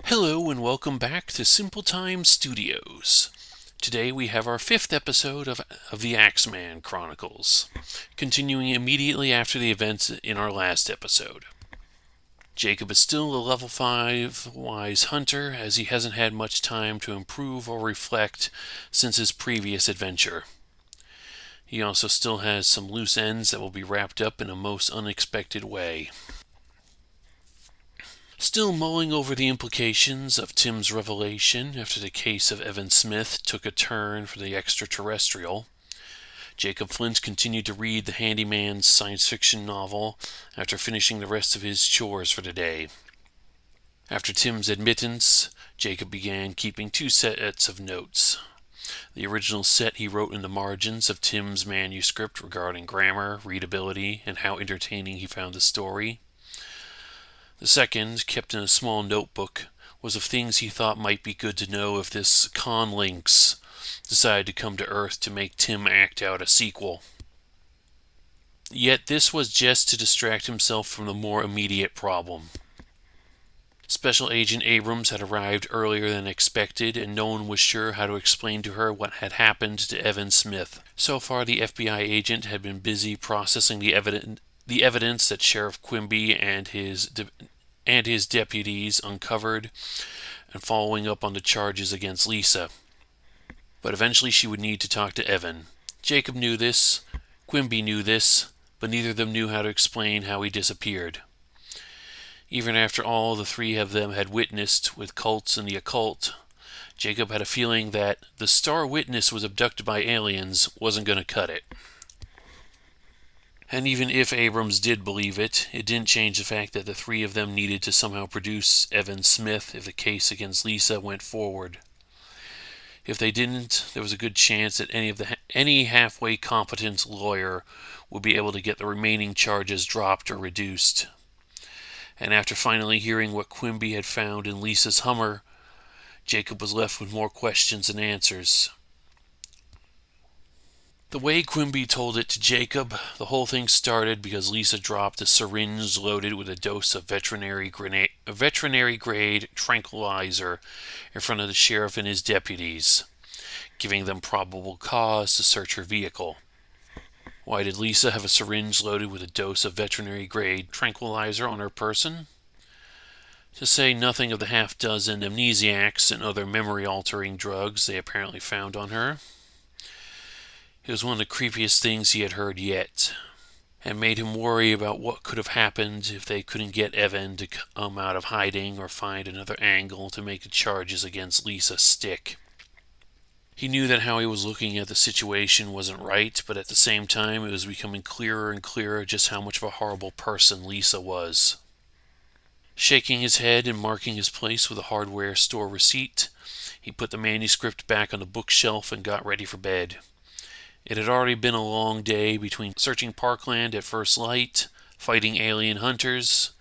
Hello and welcome back to Simple Time Studios. Today we have our 5th episode of the Axman Chronicles, continuing immediately after the events in our last episode. Jacob is still a level 5 wise hunter, as he hasn't had much time to improve or reflect since his previous adventure. He also still has some loose ends that will be wrapped up in a most unexpected way. Still mulling over the implications of Tim's revelation after the case of Evan Smith took a turn for the extraterrestrial, Jacob Flint continued to read the handyman's science fiction novel after finishing the rest of his chores for the day. After Tim's admittance, Jacob began keeping 2 sets of notes. The original set he wrote in the margins of Tim's manuscript regarding grammar, readability, and how entertaining he found the story. The second, kept in a small notebook, was of things he thought might be good to know if this Conlinx decided to come to Earth to make Tim act out a sequel. Yet this was just to distract himself from the more immediate problem. Special Agent Abrams had arrived earlier than expected, and no one was sure how to explain to her what had happened to Evan Smith. So far, the FBI agent had been busy processing the evidence that Sheriff Quimby and his deputies uncovered, and following up on the charges against Lisa. But eventually she would need to talk to Evan. Jacob knew this, Quimby knew this, but neither of them knew how to explain how he disappeared. Even after all the 3 of them had witnessed with cults and the occult, Jacob had a feeling that the star witness was abducted by aliens wasn't going to cut it. And even if Abrams did believe it, it didn't change the fact that the 3 of them needed to somehow produce Evan Smith if the case against Lisa went forward. If they didn't, there was a good chance that any halfway competent lawyer would be able to get the remaining charges dropped or reduced. And after finally hearing what Quimby had found in Lisa's Hummer, Jacob was left with more questions than answers. The way Quimby told it to Jacob, the whole thing started because Lisa dropped a syringe loaded with a dose of veterinary-grade tranquilizer in front of the sheriff and his deputies, giving them probable cause to search her vehicle. Why did Lisa have a syringe loaded with a dose of veterinary-grade tranquilizer on her person? To say nothing of the half-dozen amnesiacs and other memory-altering drugs they apparently found on her. It was one of the creepiest things he had heard yet, and made him worry about what could have happened if they couldn't get Evan to come out of hiding or find another angle to make the charges against Lisa stick. He knew that how he was looking at the situation wasn't right, but at the same time it was becoming clearer and clearer just how much of a horrible person Lisa was. Shaking his head and marking his place with a hardware store receipt, he put the manuscript back on the bookshelf and got ready for bed. It had already been a long day between searching Parkland at first light, fighting alien hunters,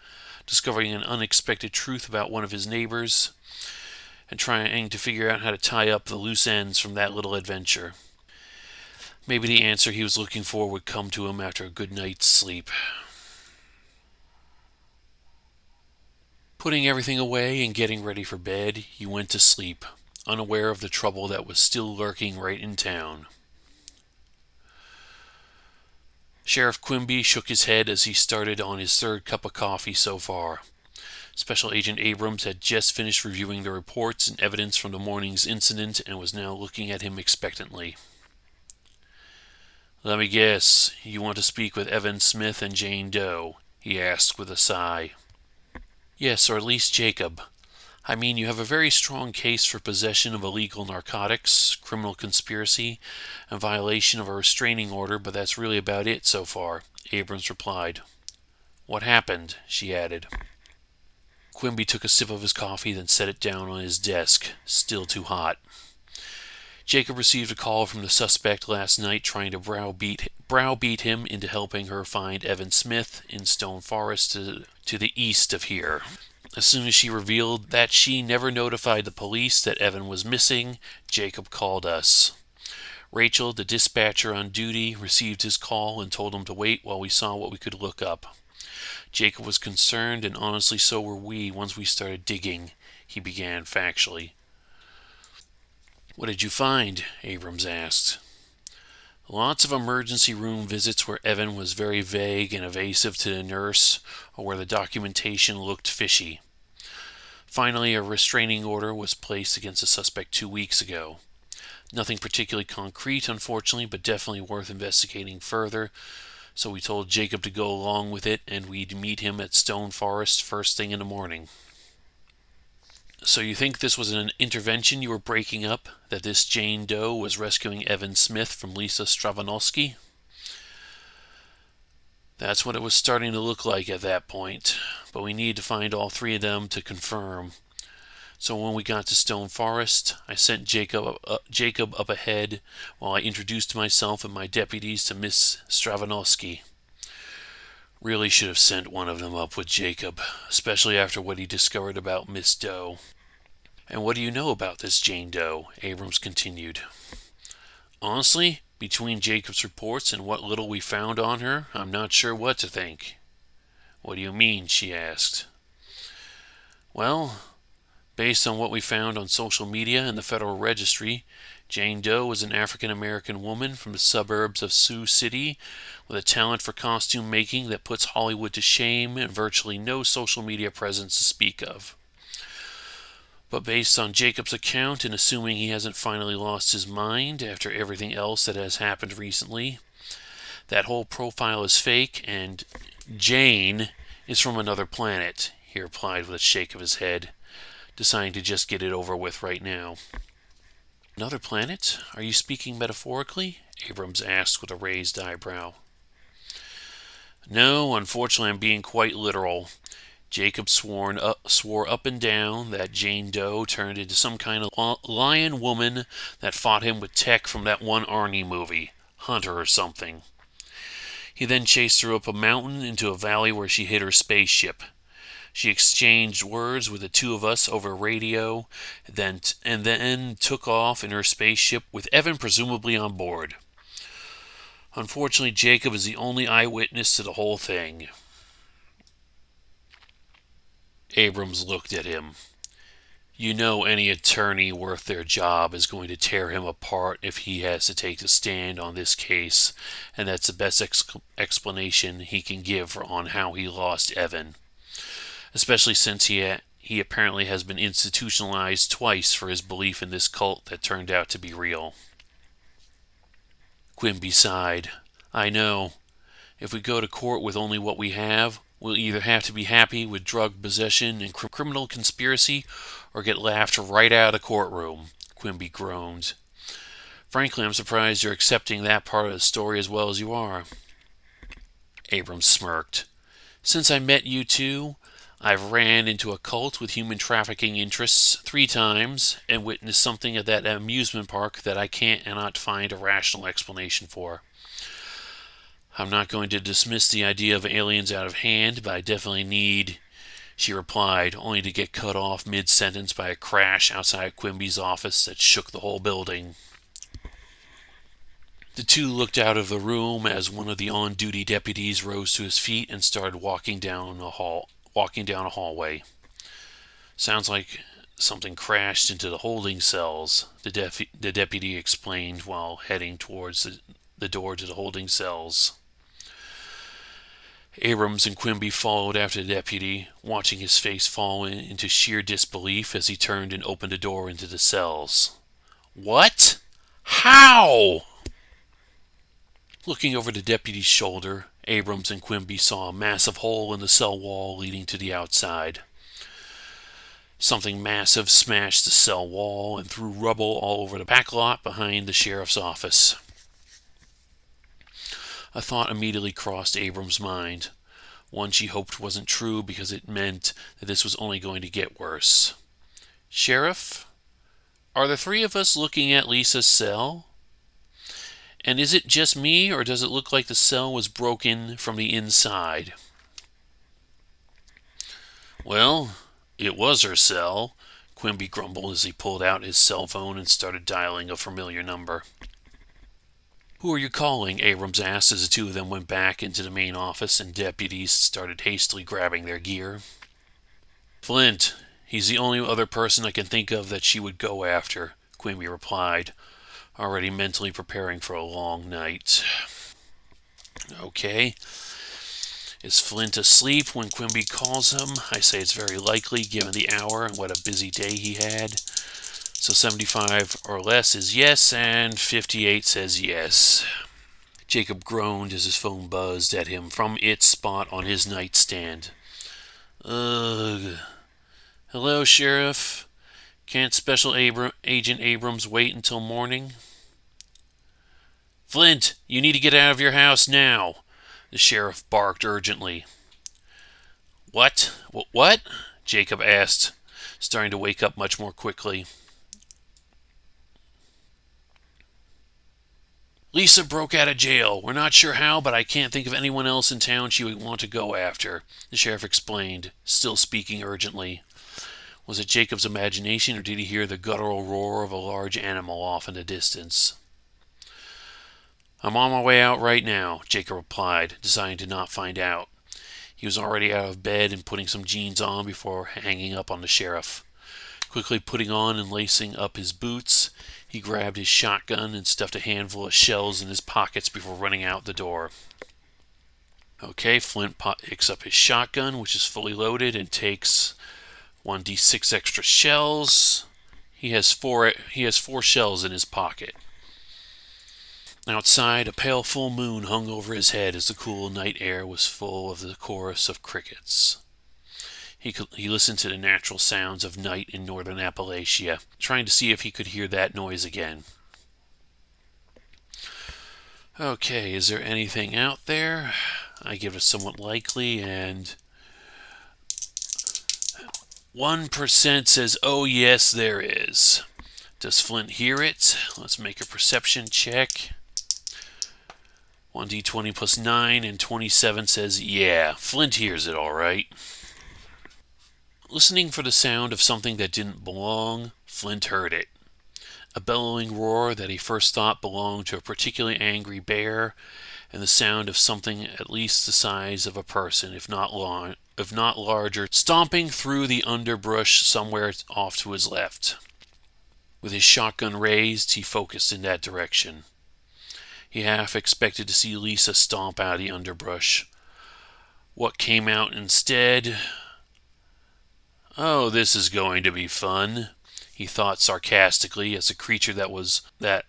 discovering an unexpected truth about one of his neighbors, and trying to figure out how to tie up the loose ends from that little adventure. Maybe the answer he was looking for would come to him after a good night's sleep. Putting everything away and getting ready for bed, he went to sleep, unaware of the trouble that was still lurking right in town. Sheriff Quimby shook his head as he started on his 3rd cup of coffee so far. Special Agent Abrams had just finished reviewing the reports and evidence from the morning's incident and was now looking at him expectantly. "Let me guess, you want to speak with Evan Smith and Jane Doe?" he asked with a sigh. "Yes, or at least Jacob. I mean, you have a very strong case for possession of illegal narcotics, criminal conspiracy, and violation of a restraining order, but that's really about it so far," Abrams replied. "What happened?" she added. Quimby took a sip of his coffee, then set it down on his desk, still too hot. Jacob received a call from the suspect last night trying to browbeat him into helping her find Evan Smith in Stone Forest to the east of here. As soon as she revealed that she never notified the police that Evan was missing, Jacob called us. Rachel, the dispatcher on duty, received his call and told him to wait while we saw what we could look up. Jacob was concerned, and honestly so were we once we started digging. he began factually. "What did you find?" Abrams asked. "Lots of emergency room visits where Evan was very vague and evasive to the nurse, or where the documentation looked fishy. Finally, a restraining order was placed against the suspect 2 weeks ago. Nothing particularly concrete, unfortunately, but definitely worth investigating further, so we told Jacob to go along with it, and we'd meet him at Stone Forest first thing in the morning." "So you think this was an intervention you were breaking up, that this Jane Doe was rescuing Evan Smith from Lisa Stravanowski?" "That's what it was starting to look like at that point, but we needed to find all three of them to confirm. So when we got to Stone Forest, I sent Jacob up ahead while I introduced myself and my deputies to Miss Stravanowski. Really should have sent one of them up with Jacob, especially after what he discovered about Miss Doe." "And what do you know about this Jane Doe?" Abrams continued. "Honestly, between Jacob's reports and what little we found on her, I'm not sure what to think." "What do you mean?" she asked. "Well, based on what we found on social media and the Federal Registry, Jane Doe is an African-American woman from the suburbs of Sioux City with a talent for costume making that puts Hollywood to shame and virtually no social media presence to speak of. But based on Jacob's account, and assuming he hasn't finally lost his mind after everything else that has happened recently, that whole profile is fake, and Jane is from another planet," he replied with a shake of his head, deciding to just get it over with right now. "Another planet? Are you speaking metaphorically?" Abrams asked with a raised eyebrow. "No, unfortunately I'm being quite literal. Jacob swore up and down that Jane Doe turned into some kind of lion woman that fought him with tech from that one Arnie movie, Hunter or something. He then chased her up a mountain into a valley where she hid her spaceship. She exchanged words with the two of us over radio, and then took off in her spaceship with Evan presumably on board. Unfortunately, Jacob is the only eyewitness to the whole thing." Abrams looked at him. "You know any attorney worth their job is going to tear him apart if he has to take a stand on this case, and that's the best explanation he can give on how he lost Evan. Especially since he apparently has been institutionalized twice for his belief in this cult that turned out to be real." Quimby sighed. "I know. If we go to court with only what we have, we'll either have to be happy with drug possession and criminal conspiracy or get laughed right out of the courtroom," Quimby groaned. "Frankly, I'm surprised you're accepting that part of the story as well as you are." Abrams smirked. "Since I met you two, I've ran into a cult with human trafficking interests 3 times and witnessed something at that amusement park that I cannot find a rational explanation for. I'm not going to dismiss the idea of aliens out of hand, but I definitely need," she replied, only to get cut off mid-sentence by a crash outside Quimby's office that shook the whole building. The two looked out of the room as one of the on-duty deputies rose to his feet and started walking down a hallway. "Sounds like something crashed into the holding cells," the deputy explained while heading towards the door to the holding cells. Abrams and Quimby followed after the deputy, watching his face fall into sheer disbelief as he turned and opened the door into the cells. "What? How?" Looking over the deputy's shoulder, Abrams and Quimby saw a massive hole in the cell wall leading to the outside. Something massive smashed the cell wall and threw rubble all over the back lot behind the sheriff's office. A thought immediately crossed Abrams' mind. One she hoped wasn't true because it meant that this was only going to get worse. "Sheriff, are the 3 of us looking at Lisa's cell? And is it just me, or does it look like the cell was broken from the inside?" "Well, it was her cell," Quimby grumbled as he pulled out his cell phone and started dialing a familiar number. "Who are you calling?" Abrams asked as the two of them went back into the main office and deputies started hastily grabbing their gear. "Flint. He's the only other person I can think of that she would go after, Quimby replied, already mentally preparing for a long night. Okay. Is Flint asleep when Quimby calls him? I say it's very likely, given the hour and what a busy day he had. So 75 or less is yes, and 58 says yes. Jacob groaned as his phone buzzed at him from its spot on his nightstand. Ugh. Hello, Sheriff. Can't Special Agent Abrams wait until morning? Flint, you need to get out of your house now, the sheriff barked urgently. What? What? Jacob asked, starting to wake up much more quickly. Lisa broke out of jail. We're not sure how, but I can't think of anyone else in town she would want to go after, the sheriff explained, still speaking urgently. Was it Jacob's imagination, or did he hear the guttural roar of a large animal off in the distance? I'm on my way out right now, Jacob replied, deciding to not find out. He was already out of bed and putting some jeans on before hanging up on the sheriff. Quickly putting on and lacing up his boots, he grabbed his shotgun and stuffed a handful of shells in his pockets before running out the door. Okay, Flint picks up his shotgun, which is fully loaded, and takes 1d6 extra shells. He has four shells in his pocket. Outside, a pale full moon hung over his head as the cool night air was full of the chorus of crickets. He listened to the natural sounds of night in northern Appalachia, trying to see if he could hear that noise again. Okay, is there anything out there? I give it somewhat likely, and 1% says, oh yes, there is. Does Flint hear it? Let's make a perception check. 1d20 plus 9, and 27 says, yeah, Flint hears it all right. Listening for the sound of something that didn't belong, Flint heard it. A bellowing roar that he first thought belonged to a particularly angry bear, and the sound of something at least the size of a person, if not larger, stomping through the underbrush somewhere off to his left. With his shotgun raised, he focused in that direction. He half expected to see Lisa stomp out of the underbrush. What came out instead? Oh, this is going to be fun, he thought sarcastically as the creature that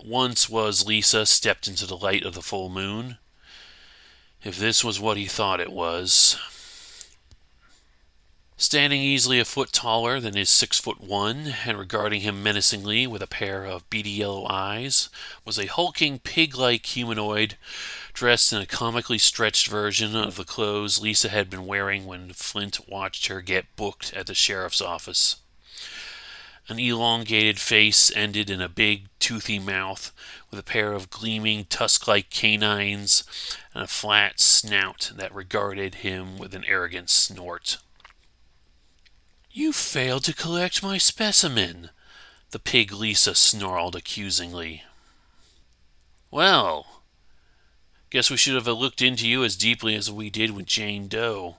once was Lisa stepped into the light of the full moon. If this was what he thought it was. Standing easily a foot taller than his 6'1", and regarding him menacingly with a pair of beady yellow eyes, was a hulking pig-like humanoid dressed in a comically stretched version of the clothes Lisa had been wearing when Flint watched her get booked at the sheriff's office. An elongated face ended in a big, toothy mouth with a pair of gleaming, tusk-like canines and a flat snout that regarded him with an arrogant snort. You failed to collect my specimen, the pig Lisa snarled accusingly. Well, guess we should have looked into you as deeply as we did with Jane Doe.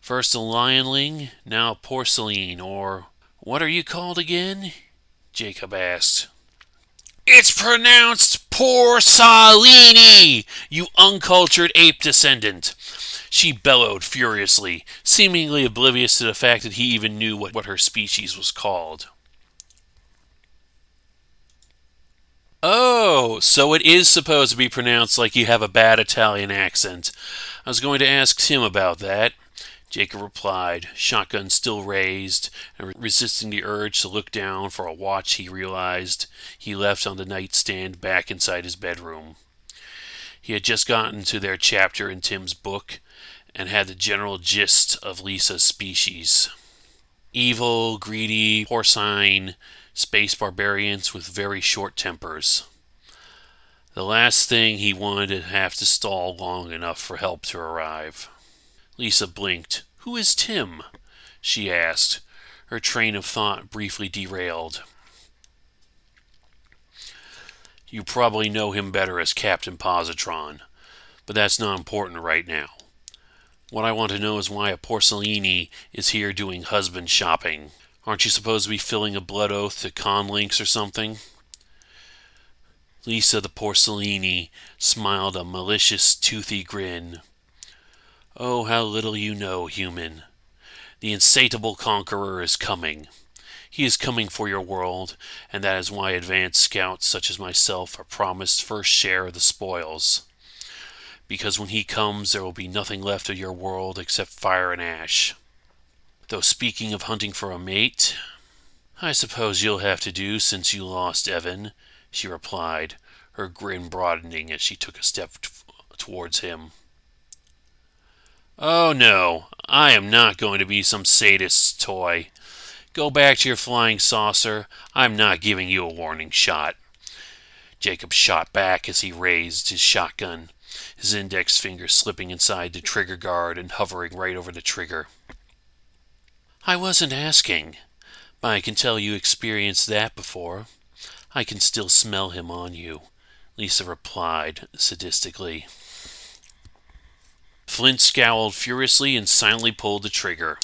First a lionling, now a porcelain, or what are you called again? Jacob asked. It's pronounced Porcellini, you uncultured ape descendant, she bellowed furiously, seemingly oblivious to the fact that he even knew what her species was called. Oh, so it is supposed to be pronounced like you have a bad Italian accent. I was going to ask Tim about that, Jacob replied, shotgun still raised, and resisting the urge to look down for a watch he realized he left on the nightstand back inside his bedroom. He had just gotten to their chapter in Tim's book, and had the general gist of Lisa's species. Evil, greedy, porcine, space barbarians with very short tempers. The last thing he wanted to have to stall long enough for help to arrive. Lisa blinked. Who is Tim? She asked, her train of thought briefly derailed. You probably know him better as Captain Positron, but that's not important right now. What I want to know is why a Porcellini is here doing husband shopping. Aren't you supposed to be filling a blood oath to conlinks or something? Lisa the Porcellini smiled a malicious, toothy grin. Oh, how little you know, human. The insatiable conqueror is coming. He is coming for your world, and that is why advanced scouts such as myself are promised first share of the spoils. Because when he comes, there will be nothing left of your world except fire and ash. Though speaking of hunting for a mate, I suppose you'll have to do since you lost Evan, she replied, her grin broadening as she took a step towards him. Oh no, I am not going to be some sadist's toy. Go back to your flying saucer. I'm not giving you a warning shot. Jacob shot back as he raised his shotgun, his index finger slipping inside the trigger guard and hovering right over the trigger. I wasn't asking, but I can tell you experienced that before. I can still smell him on you, Lisa replied sadistically. Flint scowled furiously and silently pulled the trigger.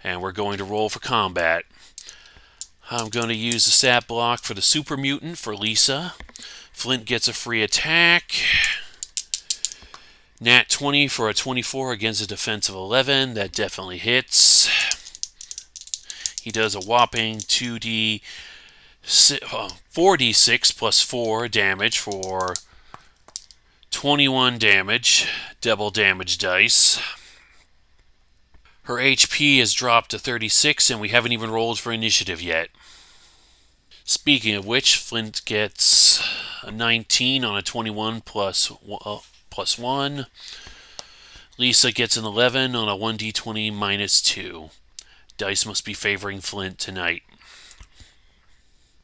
And we're going to roll for combat. I'm going to use the stat block for the super mutant for Lisa. Flint gets a free attack. Nat 20 for a 24 against a defensive 11. That definitely hits. He does a whopping 4d6 plus 4 damage for 21 damage. Double damage dice. Her HP has dropped to 36, and we haven't even rolled for initiative yet. Speaking of which, Flint gets a 19 on a 21 plus 1. Lisa gets an 11 on a 1d20 minus 2. Dice must be favoring Flint tonight.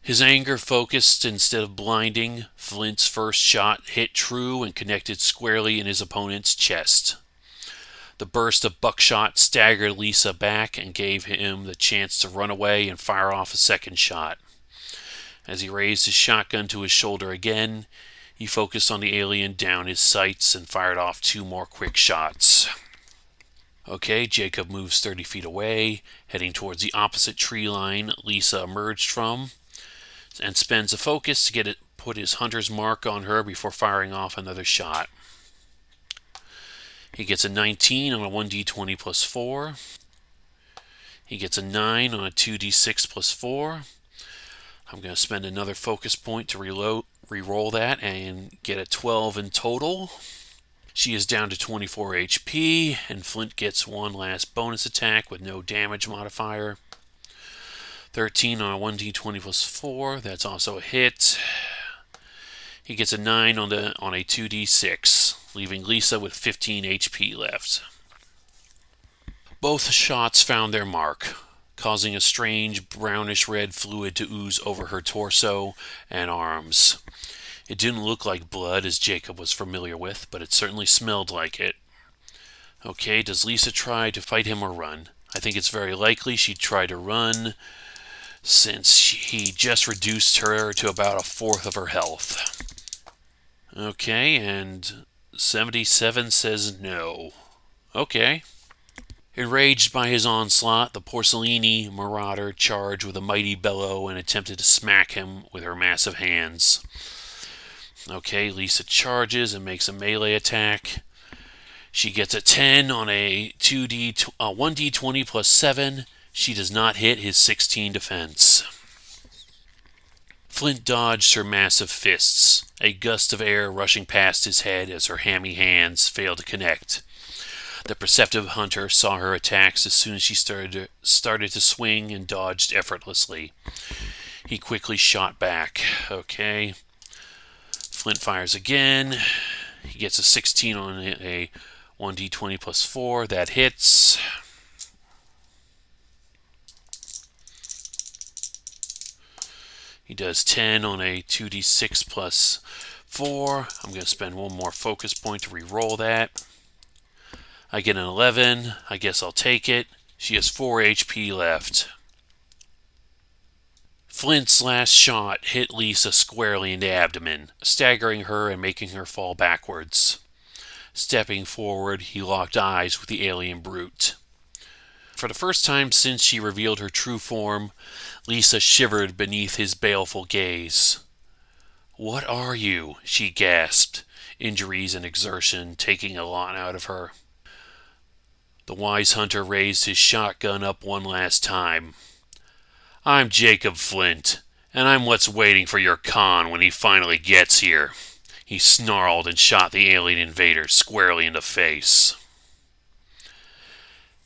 His anger focused instead of blinding. Flint's first shot hit true and connected squarely in his opponent's chest. The burst of buckshot staggered Lisa back and gave him the chance to run away and fire off a second shot. As he raised his shotgun to his shoulder again, he focused on the alien down his sights and fired off 2 more quick shots. Okay, Jacob moves 30 feet away, heading towards the opposite tree line Lisa emerged from, and spends a focus to put his hunter's mark on her before firing off another shot. He gets a 19 on a 1d20 plus 4. He gets a 9 on a 2d6 plus 4. I'm going to spend another focus point to re-roll that and get a 12 in total. She is down to 24 HP, and Flint gets one last bonus attack with no damage modifier. 13 on a 1d20 plus 4. That's also a hit. He gets a 9 on a 2d6, leaving Lisa with 15 HP left. Both shots found their mark, causing a strange brownish-red fluid to ooze over her torso and arms. It didn't look like blood, as Jacob was familiar with, but it certainly smelled like it. Okay, does Lisa try to fight him or run? I think it's very likely she'd try to run, since he just reduced her to about 1/4 of her health. Okay, and 77 says no. Okay. Enraged by his onslaught, the Porcellini marauder charged with a mighty bellow and attempted to smack him with her massive hands. Okay, Lisa charges and makes a melee attack. She gets a 10 on a 1d20 plus 7. She does not hit his 16 defense. Flint dodged her massive fists, a gust of air rushing past his head as her hammy hands failed to connect. The perceptive hunter saw her attacks as soon as she started to swing and dodged effortlessly. He quickly shot back. Okay. Flint fires again. He gets a 16 on a 1d20 plus 4. That hits. He does 10 on a 2d6 plus 4. I'm going to spend one more focus point to re-roll that. I get an 11. I guess I'll take it. She has 4 HP left. Flint's last shot hit Lisa squarely in the abdomen, staggering her and making her fall backwards. Stepping forward, he locked eyes with the alien brute. For the first time since she revealed her true form, Lisa shivered beneath his baleful gaze. "What are you?" she gasped, injuries and exertion taking a lot out of her. The wise hunter raised his shotgun up one last time. "I'm Jacob Flint, and I'm what's waiting for your Khan when he finally gets here." He snarled and shot the alien invader squarely in the face.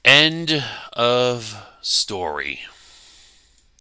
End of story.